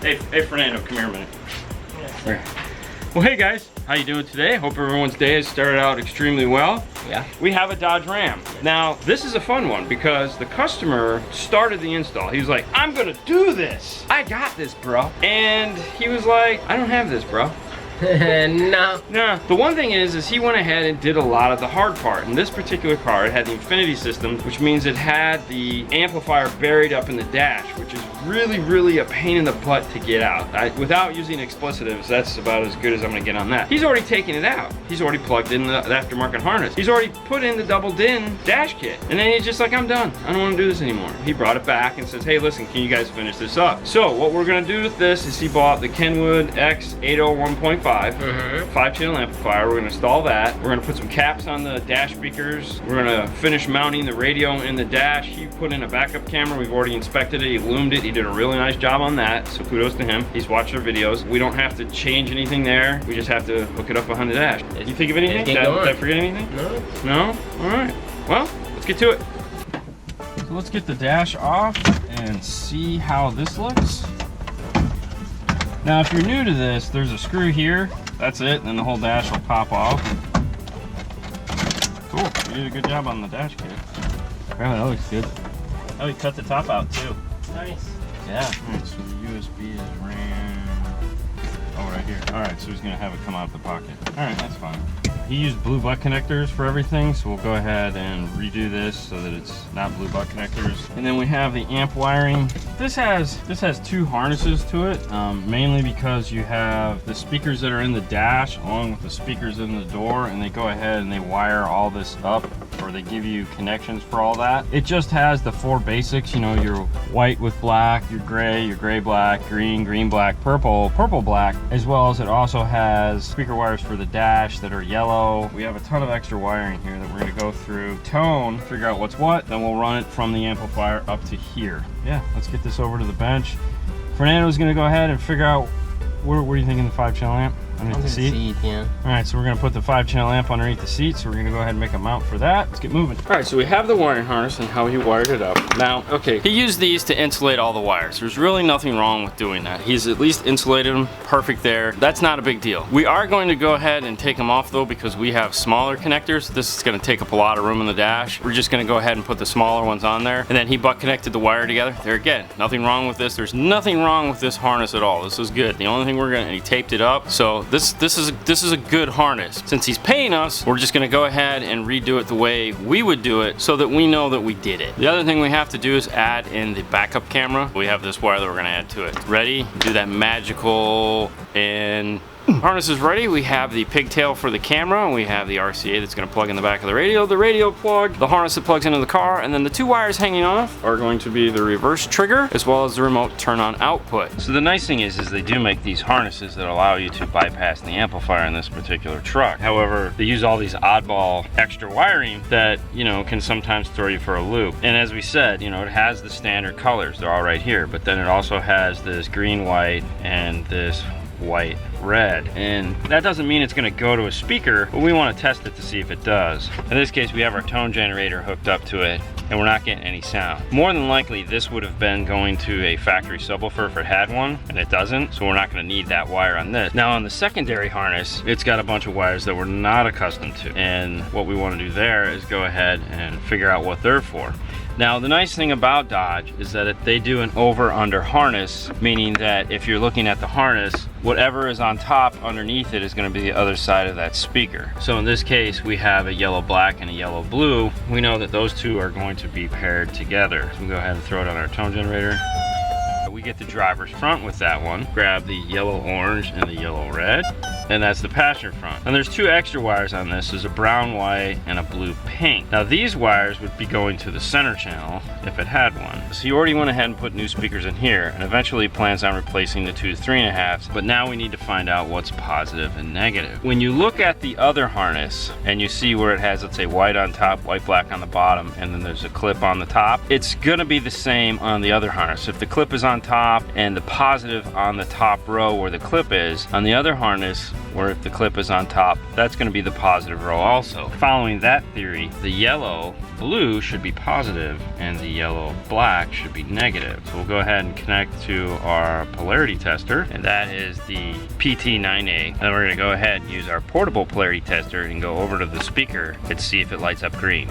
Hey, Fernando, come here a minute. Yeah. Well, hey guys, how you doing today? Hope everyone's day has started out extremely well. Yeah. We have a Dodge Ram. Now, this is a fun one because the customer started the install. He was like, I'm gonna do this. I got this, bro. And he was like, I don't have this, bro. No. Nah. The one thing is he went ahead and did a lot of the hard part. In this particular car, it had the infinity system, which means it had the amplifier buried up in the dash, which is really a pain in the butt to get out. Without using explicitives, that's about as good as I'm gonna get on that. He's already taken it out. He's already plugged in the aftermarket harness. He's already put in the double DIN dash kit. And then he's just like, I'm done. I don't wanna do this anymore. He brought it back and says, hey, listen, can you guys finish this up? So what we're gonna do with this is he bought the Kenwood X801.5. 5-channel amplifier. We're gonna install that. We're gonna put some caps on the dash speakers. We're gonna finish mounting the radio in the dash. He put in a backup camera. We've already inspected it. He loomed it. He did a really nice job on that. So kudos to him. He's watched our videos. We don't have to change anything there. We just have to hook it up behind the dash. You think of anything? Did I forget anything? No. No? All right. Well, let's get to it. So let's get the dash off and see how this looks. Now, if you're new to this, there's a screw here. That's it, and then the whole dash will pop off. Cool, you did a good job on the dash kit. Wow, that looks good. Oh, he cut the top out too. Nice. Yeah. All right, so the USB is ran. Oh, right here. All right, so he's gonna have it come out of the pocket. All right, that's fine. He used blue butt connectors for everything, so we'll go ahead and redo this so that it's not blue butt connectors. And then we have the amp wiring. This has two harnesses to it, mainly because you have the speakers that are in the dash along with the speakers in the door, and they go ahead and they wire all this up, or they give you connections for all that. It just has the four basics, you know, your white with black, your gray black, green black, purple black, as well as it also has speaker wires for the dash that are yellow. We have a ton of extra wiring here that we're gonna go through, tone, figure out what's what, then we'll run it from the amplifier up to here. Yeah, let's get this over to the bench. Fernando's gonna go ahead and figure out, where are you thinking the 5-channel amp? Underneath the seat? Yeah. All right, so we're gonna put the 5-channel amp underneath the seat, so we're gonna go ahead and make a mount for that. Let's get moving. All right, so we have the wiring harness and how he wired it up. Now, okay, he used these to insulate all the wires. There's really nothing wrong with doing that. He's at least insulated them, perfect there. That's not a big deal. We are going to go ahead and take them off though, because we have smaller connectors. This is gonna take up a lot of room in the dash. We're just gonna go ahead and put the smaller ones on there. And then he butt connected the wire together. There again, nothing wrong with this. There's nothing wrong with this harness at all. This is good. The only thing and he taped it up. So this is a good harness. Since he's paying us, we're just gonna go ahead and redo it the way we would do it so that we know that we did it. The other thing we have to do is add in the backup camera. We have this wire that we're gonna add to it. Ready? Do that magical and harness is ready. We have the pigtail for the camera, and we have the RCA that's going to plug in the back of the radio plug, the harness that plugs into the car, and then the two wires hanging off are going to be the reverse trigger as well as the remote turn on output. So the nice thing is they do make these harnesses that allow you to bypass the amplifier in this particular truck. However, they use all these oddball extra wiring that, you know, can sometimes throw you for a loop. And as we said, you know, it has the standard colors. They're all right here, but then it also has this green, white, and this white, red, and that doesn't mean it's going to go to a speaker, but we want to test it to see if it does. In this case, we have our tone generator hooked up to it, and we're not getting any sound. More than likely, this would have been going to a factory subwoofer if it had one, and it doesn't, so we're not going to need that wire on this. Now on the secondary harness, it's got a bunch of wires that we're not accustomed to, and what we want to do there is go ahead and figure out what they're for. Now the nice thing about Dodge is that they do an over-under harness, meaning that if you're looking at the harness, whatever is on top underneath it is going to be the other side of that speaker. So in this case, we have a yellow black and a yellow blue. We know that those two are going to be paired together. So we'll go ahead and throw it on our tone generator. We get the driver's front with that one. Grab the yellow orange and the yellow red, and that's the passenger front. And there's two extra wires on this. There's a brown white and a blue pink. Now these wires would be going to the center channel if it had one. So he already went ahead and put new speakers in here, and eventually plans on replacing the 2 3.5s, but now we need to find out what's positive and negative. When you look at the other harness and you see where it has, let's say, white on top, white black on the bottom, and then there's a clip on the top, it's gonna be the same on the other harness. If the clip is on top and the positive on the top row where the clip is, on the other harness, or if the clip is on top, that's going to be the positive row also. Following that theory, the yellow blue should be positive and the yellow black should be negative. So we'll go ahead and connect to our polarity tester, and that is the PT9A. Then we're going to go ahead and use our portable polarity tester and go over to the speaker and see if it lights up green.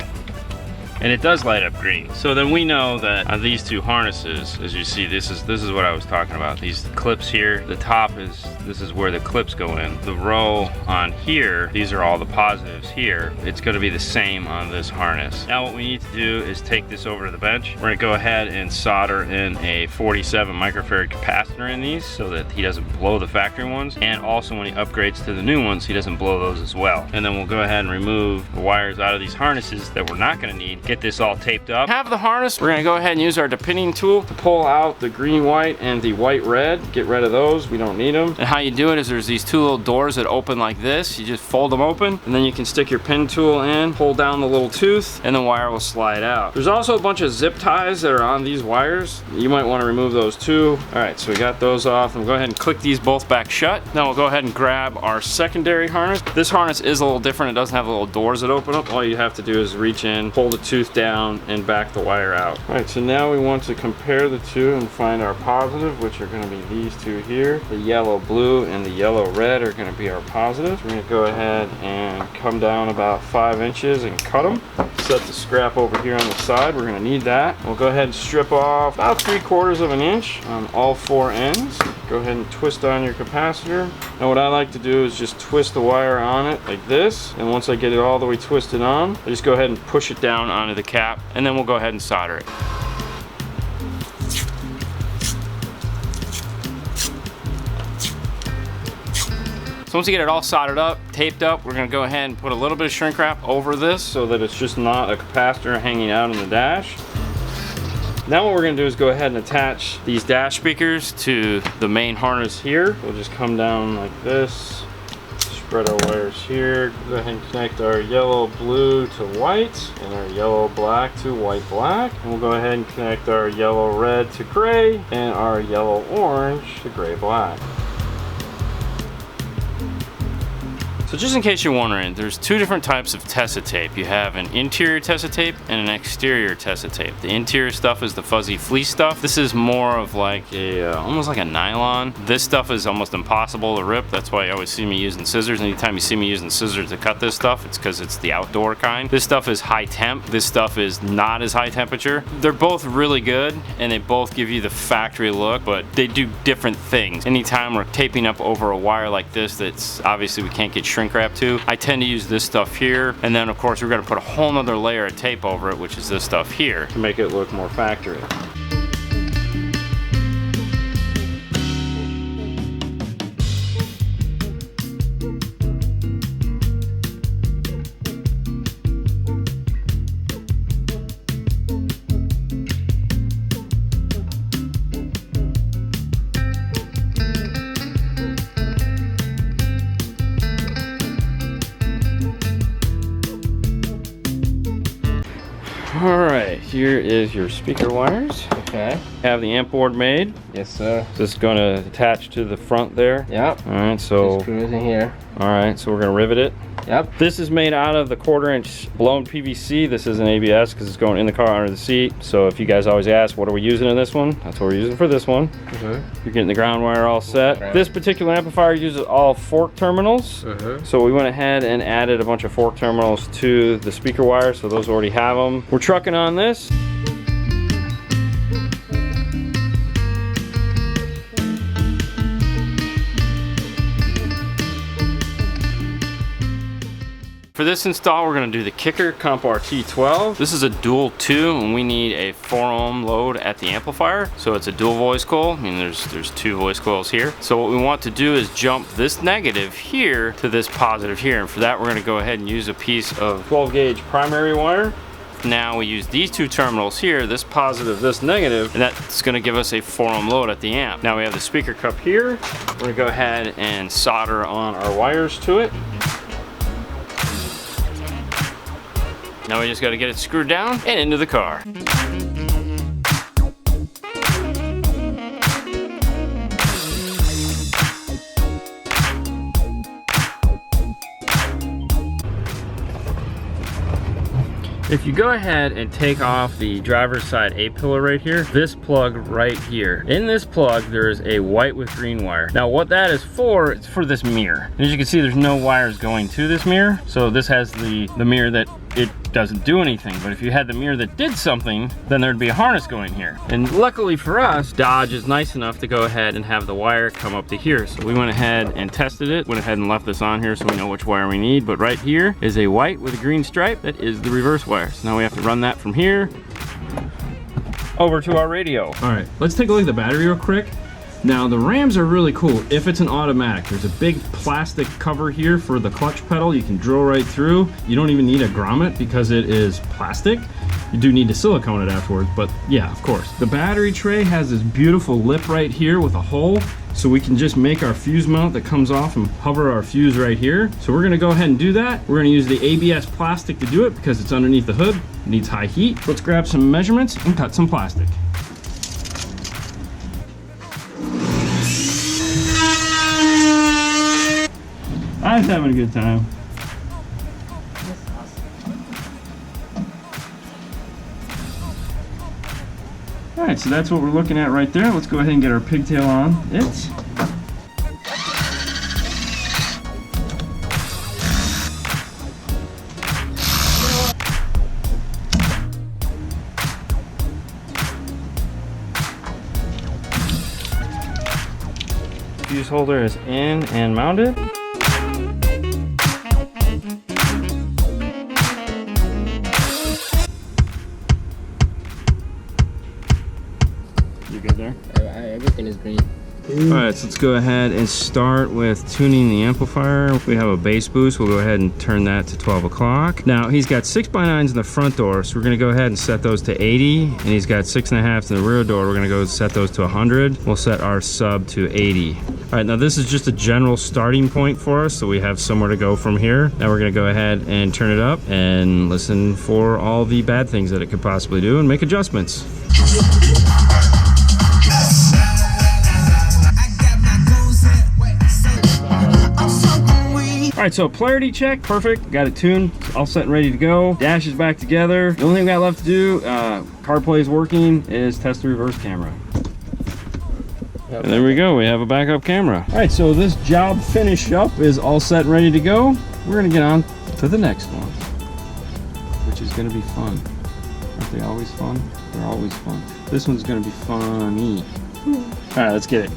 And it does light up green. So then we know that on these two harnesses, as you see, this is what I was talking about. These clips here, the top is, this is where the clips go in. The row on here, these are all the positives here. It's gonna be the same on this harness. Now what we need to do is take this over to the bench. We're gonna go ahead and solder in a 47 microfarad capacitor in these so that he doesn't blow the factory ones. And also when he upgrades to the new ones, he doesn't blow those as well. And then we'll go ahead and remove the wires out of these harnesses that we're not gonna need. Get this all taped up. Have the harness. We're gonna go ahead and use our depinning tool to pull out the green white and the white red. Get rid of those, we don't need them. And how you do it is there's these two little doors that open like this. You just fold them open and then you can stick your pin tool in, pull down the little tooth, and the wire will slide out. There's also a bunch of zip ties that are on these wires. You might want to remove those too. All right, so we got those off, and we'll go ahead and click these both back shut. Now we'll go ahead and grab our secondary harness. This harness is a little different. It doesn't have the little doors that open up. All you have to do is reach in, pull the tooth down, and back the wire out. All right, so now we want to compare the two and find our positive, which are going to be these two here. The yellow blue and the yellow red are going to be our positives. We're going to go ahead and come down about 5 inches and cut them. Set the scrap over here on the side. We're going to need that. We'll go ahead and strip off about 3/4 of an inch on all 4 ends. Go ahead and twist on your capacitor. Now what I like to do is just twist the wire on it like this, and once I get it all the way twisted on, I just go ahead and push it down onto the cap, and then we'll go ahead and solder it. So once you get it all soldered up, taped up, we're gonna go ahead and put a little bit of shrink wrap over this so that it's just not a capacitor hanging out in the dash. Now what we're gonna do is go ahead and attach these dash speakers to the main harness here. We'll just come down like this, spread our wires here, go ahead and connect our yellow blue to white and our yellow black to white black. And we'll go ahead and connect our yellow red to gray and our yellow orange to gray black. So just in case you're wondering, there's two different types of Tessa tape. You have an interior Tessa tape and an exterior Tessa tape. The interior stuff is the fuzzy fleece stuff. This is more of like a, almost like a nylon. This stuff is almost impossible to rip. That's why you always see me using scissors. Anytime you see me using scissors to cut this stuff, it's because it's the outdoor kind. This stuff is high temp. This stuff is not as high temperature. They're both really good and they both give you the factory look, but they do different things. Anytime we're taping up over a wire like this, that's obviously we can't get shrink wrap to, I tend to use this stuff here, and then of course we're going to put a whole nother layer of tape over it, which is this stuff here, to make it look more factory. Alright, here is your speaker wires. Okay. Have the amp board made. Yes, sir. This is going to attach to the front there. Yep. Alright, so. Just screws in here. Alright, so we're going to rivet it. Yep. This is made out of the 1/4 inch blown PVC. This isn't ABS because it's going in the car under the seat. So if you guys always ask, what are we using in this one? That's what we're using for this one. You're getting the ground wire all set. Right. This particular amplifier uses all fork terminals. So we went ahead and added a bunch of fork terminals to the speaker wire. So those already have them. We're trucking on this. For this install, we're going to do the kicker Comp RT12. This is a dual 2, and we need a 4 ohm load at the amplifier. So it's a dual voice coil. I mean, there's 2 voice coils here. So what we want to do is jump this negative here to this positive here. And for that, we're going to go ahead and use a piece of 12 gauge primary wire. Now we use these 2 terminals here, this positive, this negative, and that's going to give us a 4 ohm load at the amp. Now we have the speaker cup here. We're going to go ahead and solder on our wires to it. Now we just got to get it screwed down and into the car. If you go ahead and take off the driver's side A-pillar right here, this plug right here. In this plug, there is a white with green wire. Now what that is for, it's for this mirror. And as you can see, there's no wires going to this mirror. So this has the mirror that it doesn't do anything. But if you had the mirror that did something, then there'd be a harness going here. And luckily for us, Dodge is nice enough to go ahead and have the wire come up to here. So we went ahead and tested it, went ahead and left this on here so we know which wire we need. But right here is a white with a green stripe. That is the reverse wire. So now we have to run that from here over to our radio. All right, let's take a look at the battery real quick. Now the Rams are really cool if it's an automatic. There's a big plastic cover here for the clutch pedal. You can drill right through. You don't even need a grommet because it is plastic. You do need to silicone it afterwards, but yeah, of course. The battery tray has this beautiful lip right here with a hole, so we can just make our fuse mount that comes off and hover our fuse right here. So we're gonna go ahead and do that. We're gonna use the ABS plastic to do it because it's underneath the hood. It needs high heat. Let's grab some measurements and cut some plastic. I was having a good time. All right, so that's what we're looking at right there. Let's go ahead and get our pigtail on it. Fuse holder is in and mounted. You good there? Everything is green. Alright, so let's go ahead and start with tuning the amplifier. We have a bass boost. We'll go ahead and turn that to 12 o'clock. Now, he's got 6x9s in the front door, so we're going to go ahead and set those to 80. And he's got 6.5s in the rear door. We're going to go set those to 100. We'll set our sub to 80. Alright, now this is just a general starting point for us, so we have somewhere to go from here. Now we're going to go ahead and turn it up and listen for all the bad things that it could possibly do and make adjustments. All right, so polarity check, perfect. Got it tuned, all set and ready to go. Dash is back together. The only thing we got left to do, CarPlay is working, is test the reverse camera. Yep. And there we go, we have a backup camera. All right, so this job finished up is all set and ready to go. We're gonna get on to the next one, which is gonna be fun. Aren't they always fun? They're always fun. This one's gonna be funny. All right, let's get it.